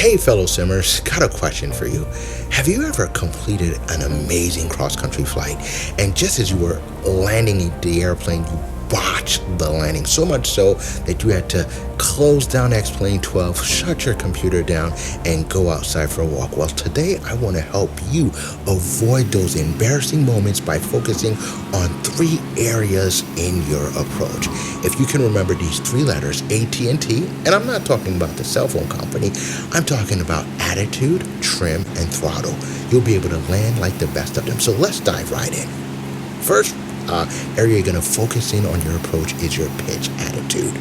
Hey fellow simmers, got a question for you. Have you ever completed an amazing cross-country flight and just as you were landing the airplane, you botched the landing so much so that you had to close down X-Plane 12, shut your computer down, and go outside for a walk? Well, today I want to help you avoid those embarrassing moments by focusing on 3 areas in your approach. If you can remember these 3 letters, AT&T, and I'm not talking about the cell phone company, I'm talking about attitude, trim, and throttle. You'll be able to land like the best of them. So let's dive right in. First area you're going to focus in on your approach is your pitch attitude.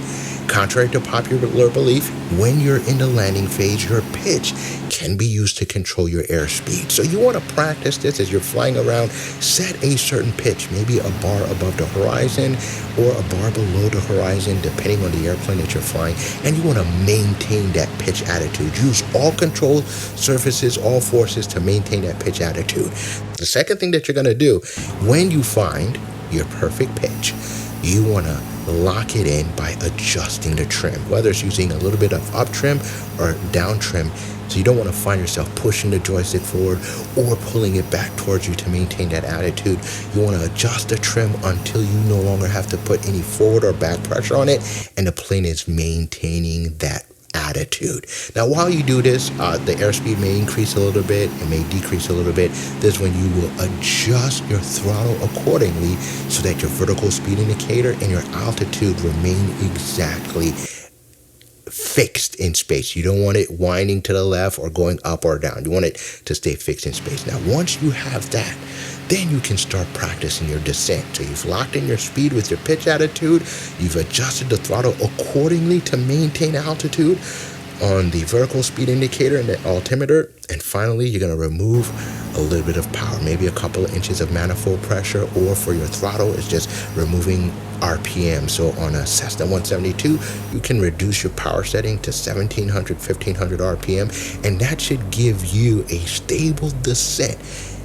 Contrary to popular belief, when you're in the landing phase, your pitch can be used to control your airspeed. So you want to practice this as you're flying around. Set a certain pitch, maybe a bar above the horizon or a bar below the horizon, depending on the airplane that you're flying. And you want to maintain that pitch attitude. Use all control surfaces, all forces to maintain that pitch attitude. The second thing that you're going to do, when you find your perfect pitch, you want to lock it in by adjusting the trim, whether it's using a little bit of up trim or down trim. So you don't want to find yourself pushing the joystick forward or pulling it back towards you to maintain that attitude. You want to adjust the trim until you no longer have to put any forward or back pressure on it, and the plane is maintaining that attitude. Now, while you do this, the airspeed may increase a little bit, it may decrease a little bit. This is when you will adjust your throttle accordingly so that your vertical speed indicator and your altitude remain exactly fixed in space. You don't want it winding to the left or going up or down. You want it to stay fixed in space. Now, once you have that, then you can start practicing your descent. So you've locked in your speed with your pitch attitude. You've adjusted the throttle accordingly to maintain altitude on the vertical speed indicator and the altimeter. And finally, you're going to remove a little bit of power, maybe a couple of inches of manifold pressure, or for your throttle, it's just removing RPM. So on a Cessna 172, you can reduce your power setting to 1700, 1500 RPM, and that should give you a stable descent.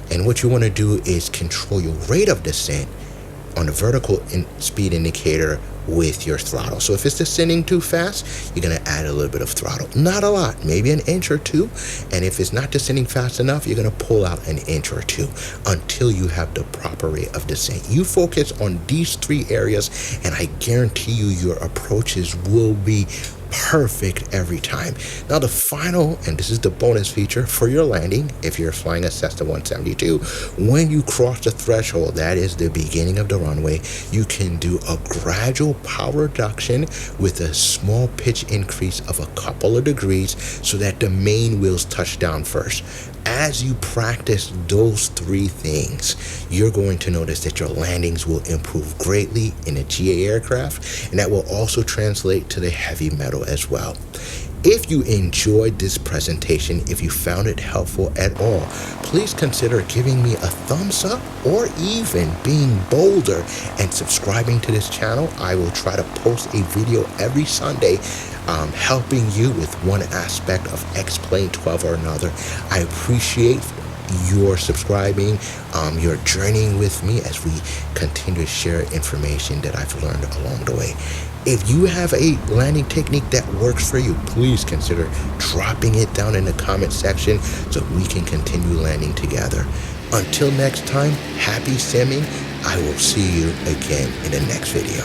And what you want to do is control your rate of descent on the vertical speed indicator with your throttle. So if it's descending too fast, you're going to add a little bit of throttle. Not a lot, maybe an inch or 2. And if it's not descending fast enough, you're going to pull out an inch or 2 until you have the proper rate of descent. You focus on these 3 areas, and I guarantee you your approaches will be perfect every time. Now the final, and this is the bonus feature for your landing, if you're flying a Cessna 172, when you cross the threshold, that is the beginning of the runway, you can do a gradual power reduction with a small pitch increase of a couple of degrees so that the main wheels touch down first. As you practice those 3 things, you're going to notice that your landings will improve greatly in a GA aircraft, and that will also translate to the heavy metal as well. If you enjoyed this presentation, if you found it helpful at all, please consider giving me a thumbs up or even being bolder and subscribing to this channel. I will try to post a video every Sunday helping you with one aspect of X-Plane 12 or another. I appreciate your subscribing, your journeying with me as we continue to share information that I've learned along the way. If you have a landing technique that works for you, please consider dropping it down in the comment section so we can continue landing together. Until next time, happy simming. I will see you again in the next video.